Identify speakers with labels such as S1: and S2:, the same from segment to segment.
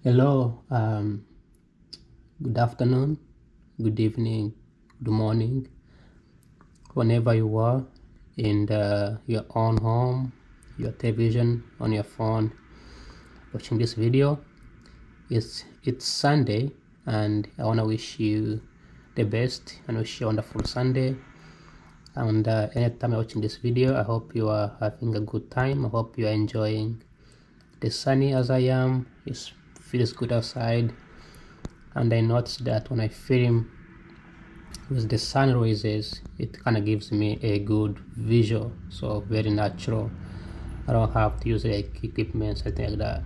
S1: Hello, good afternoon, good evening, good morning, whenever you are in your own home, your television, on your phone, watching this video. It's Sunday, and I want to wish you the best and wish you a wonderful Sunday. And anytime you're watching this video, I hope you are having a good time. I hope you are enjoying the sunny as I am. It feels good outside, and I noticed that when I film with the sun raises, it kind of gives me a good visual, so very natural. I don't have to use like equipment, something like that.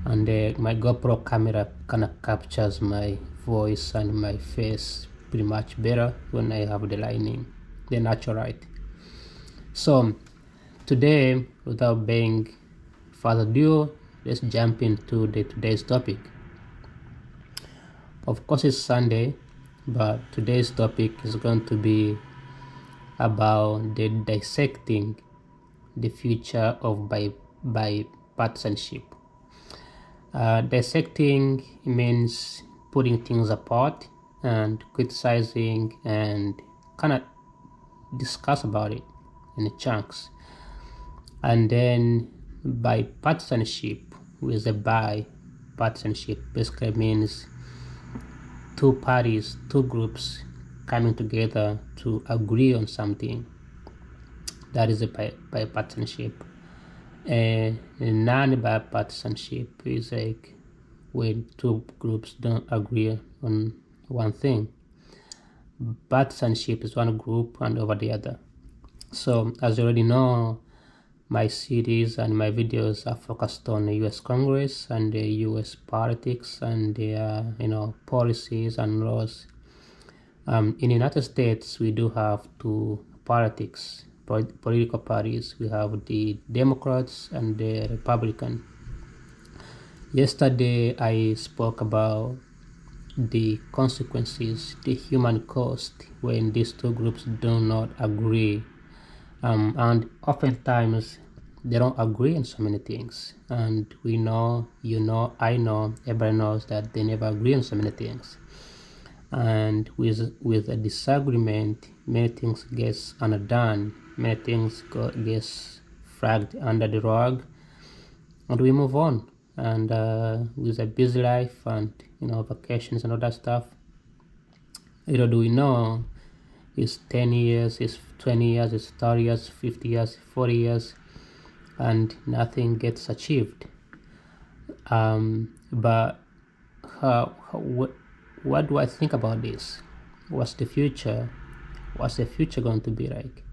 S1: And my GoPro camera kind of captures my voice and my face pretty much better when I have the lighting, the natural light. So today, without being further ado, let's jump into today's topic. Of course, it's Sunday, but today's topic is going to be about dissecting the future of bipartisanship. Dissecting means putting things apart and criticizing and kind of discuss about it in chunks. And then bipartisanship, with a bipartisanship, basically means two parties, two groups coming together to agree on something. That is a bipartisanship. And non-bipartisanship is like when two groups don't agree on one thing. Partisanship is one group and over the other. So as you already know, my series and my videos are focused on the US Congress and the US politics and their policies and laws. In the United States, we do have two political parties. We have the Democrats and the Republican. Yesterday, I spoke about the consequences, the human cost when these two groups do not agree. And oftentimes they don't agree on so many things, and we know, I know, everybody knows that they never agree on so many things. And with a disagreement, many things gets undone, many things gets dragged under the rug, and we move on. And with a busy life and vacations and all that stuff, little do we know, it's 10 years, it's 20 years, it's 30 years, 50 years, 40 years, and nothing gets achieved. But what do I think about this? What's the future? What's the future going to be like?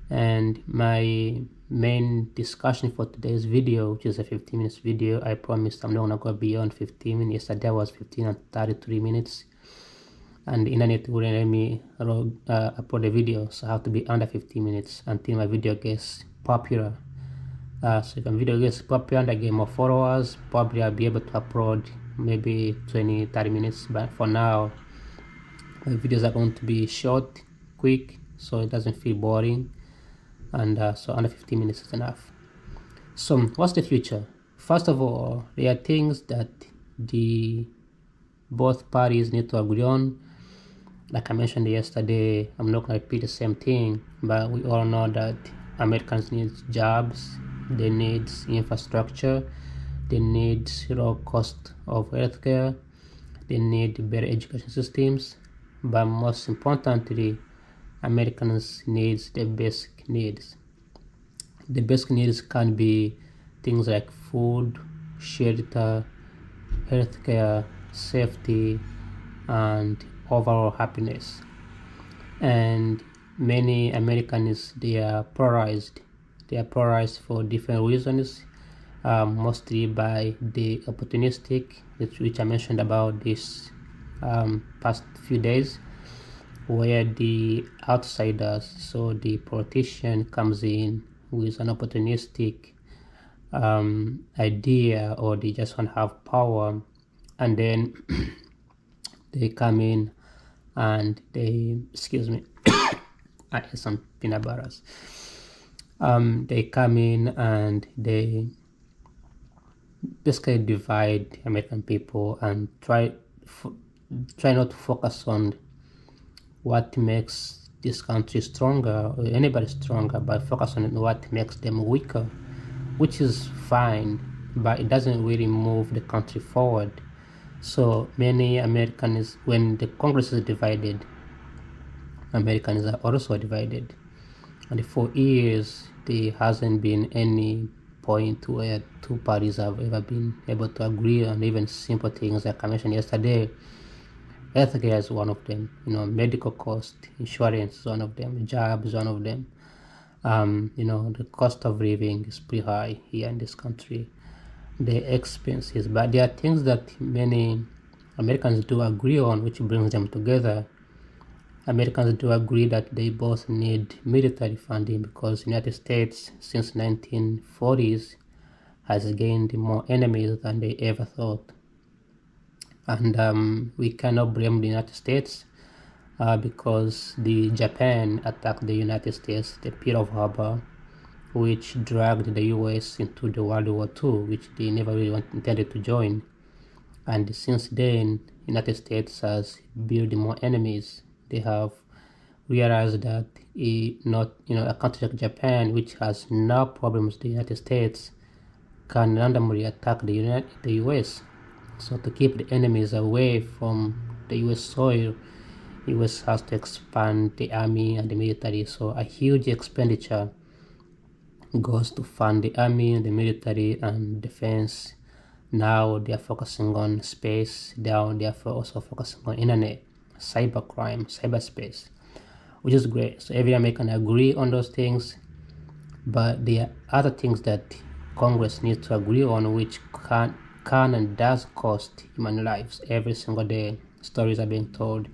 S1: And my main discussion for today's video, which is a 15 minutes video, I promised I'm not gonna go beyond 15 minutes. Yesterday was 15 and 33 minutes. And the internet wouldn't let me upload a video, so I have to be under 15 minutes until my video gets popular. So if my video gets popular and I get more followers, probably I'll be able to upload maybe 20-30 minutes. But for now, my videos are going to be short, quick, so it doesn't feel boring. And so under 15 minutes is enough. So what's the future? First of all, there are things that both parties need to agree on. Like I mentioned yesterday, I'm not going to repeat the same thing, but we all know that Americans need jobs, they need infrastructure, they need low cost of healthcare, they need better education systems, but most importantly, Americans need the basic needs. The basic needs can be things like food, shelter, healthcare, safety, and overall happiness. And many Americans, they are polarized. They are polarized for different reasons, mostly by the opportunistic, which I mentioned about this past few days, where the outsiders, so the politician, comes in with an opportunistic idea, or they just want to have power, and then they come in and they, excuse me, I had some peanut butters. They come in and they basically divide American people and try not to focus on what makes this country stronger or anybody stronger, but focus on what makes them weaker, which is fine, but it doesn't really move the country forward. So many Americans, when the Congress is divided, Americans are also divided. And for years, there hasn't been any point where two parties have ever been able to agree on even simple things like I mentioned yesterday. Healthcare is one of them, medical cost, insurance is one of them, job is one of them. The cost of living is pretty high here in this country, the expenses, but there are things that many Americans do agree on, which brings them together. Americans do agree that they both need military funding because the United States since 1940s has gained more enemies than they ever thought. And we cannot blame the United States because the Japan attacked the United States, the Pearl Harbor, which dragged the US into the World War II, which they never really intended to join. And since then, the United States has built more enemies. They have realized that a country like Japan, which has no problems with the United States, can randomly attack the US. So to keep the enemies away from the US soil, the US has to expand the army and the military. So a huge expenditure goes to fund the army, the military, and defense. Now they are focusing on space. Now they are also focusing on internet, cybercrime, cyberspace, which is great. So every American agree on those things, but there are other things that Congress needs to agree on, which can and does cost human lives every single day. Stories are being told.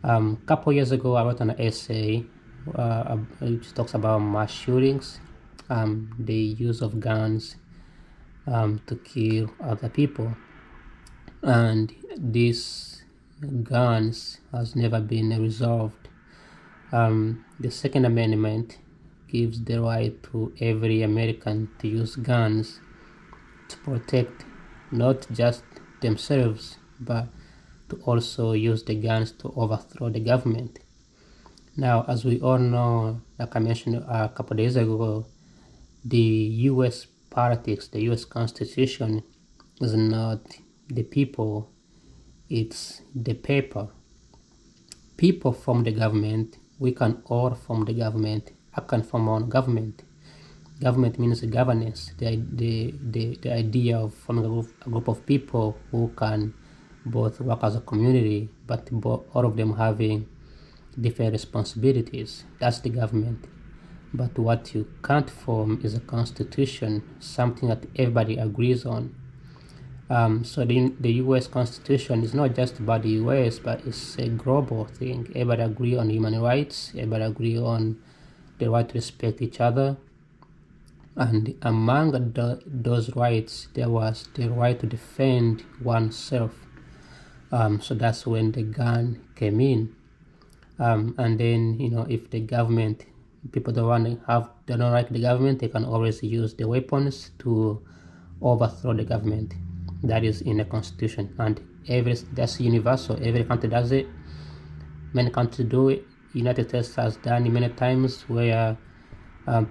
S1: A couple years ago, I wrote an essay which talks about mass shootings, the use of guns to kill other people, and these guns has never been resolved. The Second Amendment gives the right to every American to use guns to protect not just themselves, but to also use the guns to overthrow the government. Now, as we all know, like I mentioned a couple days ago, the US politics, the US Constitution is not the people, it's the paper. People form the government. We can all form the government. I can form my own government. Government means governance, the idea of forming a group of people who can both work as a community, but all of them having different responsibilities. That's the government. But what you can't form is a constitution, something that everybody agrees on. So the US Constitution is not just about the US, but it's a global thing. Everybody agree on human rights. Everybody agree on the right to respect each other. And among those rights, there was the right to defend oneself. So that's when the gun came in. And then, if the government, people they don't like the government, they can always use the weapons to overthrow the government. That is in the Constitution, and that's universal. Every country does it. Many countries do it. United States has done it many times where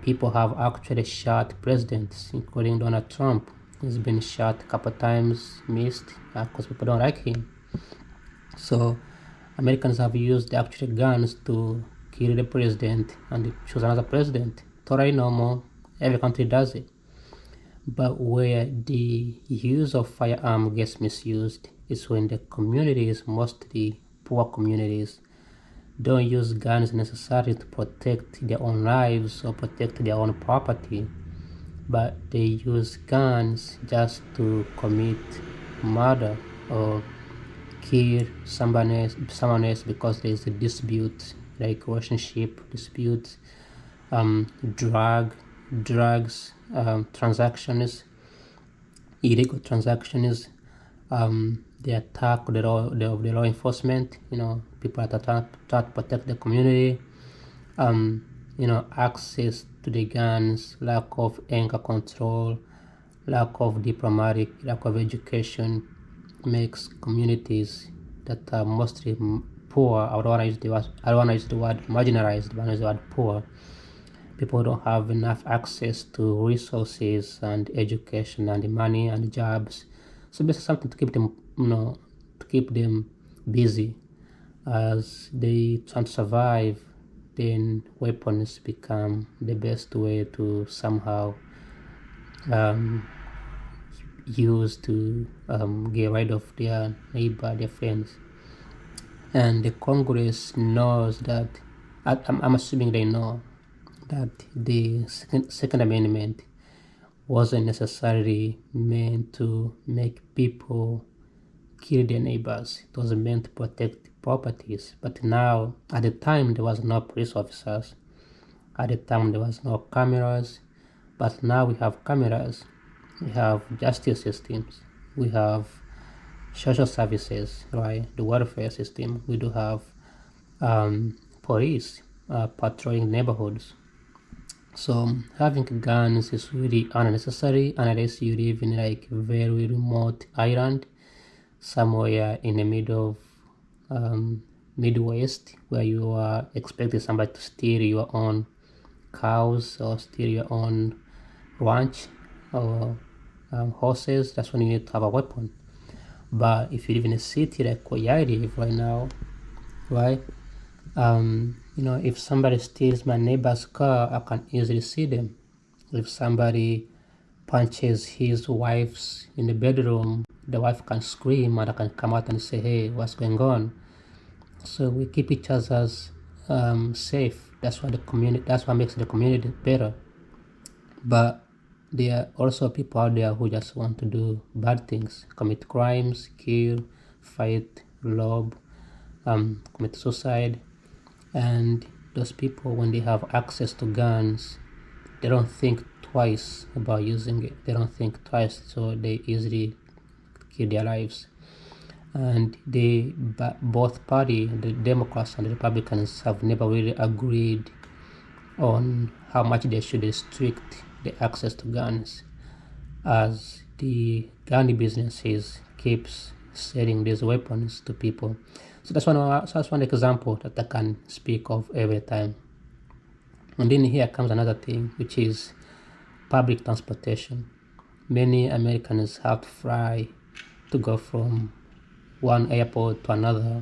S1: people have actually shot presidents, including Donald Trump. He's been shot a couple times, missed, because people don't like him. So Americans have used actual guns to kill the president and choose another president. Totally normal. Every country does it. But where the use of firearm gets misused is when the communities, mostly poor communities, don't use guns necessarily to protect their own lives or protect their own property, but they use guns just to commit murder or kill someone else because there is a dispute, like relationship disputes, drugs, transactions, illegal transactions, the attack of the law enforcement, people that try to protect the community, access to the guns, lack of anger control, lack of diplomatic, lack of education makes communities that are mostly poor. I don't want to use the word marginalized, but I use the word poor. People don't have enough access to resources and education and money and jobs. So basically something to keep them, to keep them busy as they try to survive. Then weapons become the best way to somehow use to get rid of their neighbor, their friends. And the Congress knows that. I'm assuming they know that the Second Amendment wasn't necessarily meant to make people kill their neighbors. It was meant to protect properties. But now, at the time, there was no police officers. At the time, there was no cameras. But now we have cameras. We have justice systems. We have social services, right? The welfare system. We do have police patrolling neighborhoods. So having guns is really unnecessary unless you live in like a very remote island somewhere in the middle of Midwest, where you are expecting somebody to steal your own cows or steal your own ranch or horses. That's when you need to have a weapon. But if you live in a city like where I live right now, right? If somebody steals my neighbor's car, I can easily see them. If somebody punches his wife's in the bedroom, the wife can scream and I can come out and say, hey, what's going on? So we keep each other's safe. That's what makes the community better. But there are also people out there who just want to do bad things, commit crimes, kill, fight, rob, commit suicide. And those people, when they have access to guns, they don't think twice about using it. They don't think twice, so they easily kill their lives. And both parties, the Democrats and the Republicans, have never really agreed on how much they should restrict the access to guns, as the gun businesses keeps selling these weapons to people. So that's one example that I can speak of every time. And then here comes another thing, which is public transportation. Many Americans have to fly to go from one airport to another,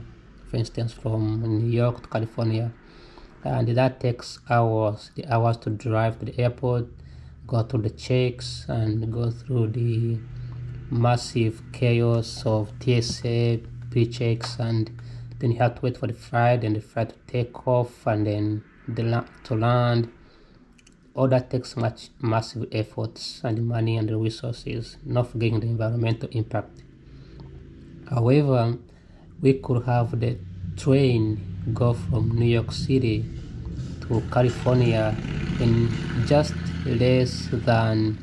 S1: for instance, from New York to California. And that takes hours, the hours to drive to the airport, go through the checks, and go through the massive chaos of TSA, pre-checks, and then you have to wait for the flight, and the flight to take off, and then to land. All that takes massive efforts and money and the resources, not forgetting the environmental impact. However, we could have the train go from New York City to California in just less than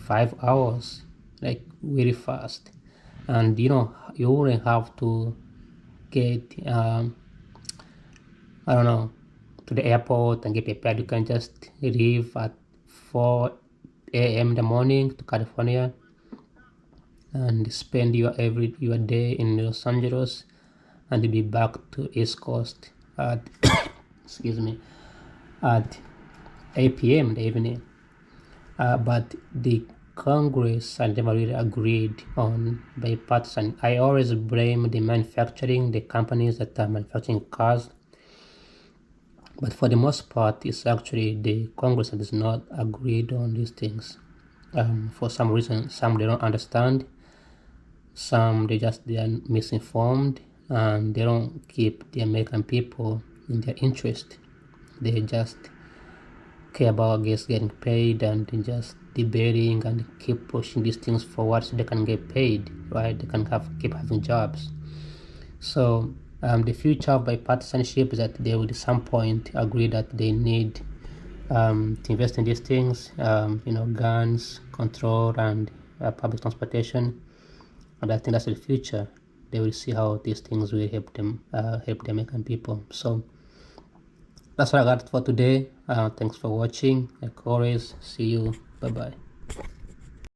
S1: 5 hours, like really fast. And you wouldn't have to get to the airport and get prepared. You can just leave at 4 a.m. in the morning to California and spend your day in Los Angeles, and be back to East Coast at at 8 p.m. in the evening. But the Congress had never really agreed on bipartisan. I always blame the companies that are manufacturing cars. But for the most part, it's actually the Congress that is not agreed on these things. For some reason, some they don't understand, some they are misinformed, and they don't keep the American people in their interest. They just care about getting paid, and just debating and keep pushing these things forward so they can get paid, right? They can keep having jobs. So the future of bipartisanship is that they will at some point agree that they need to invest in these things, guns, control, and public transportation. And I think that's the future. They will see how these things will help the American people. So that's what I got for today. Thanks for watching. Like always, see you. Bye bye.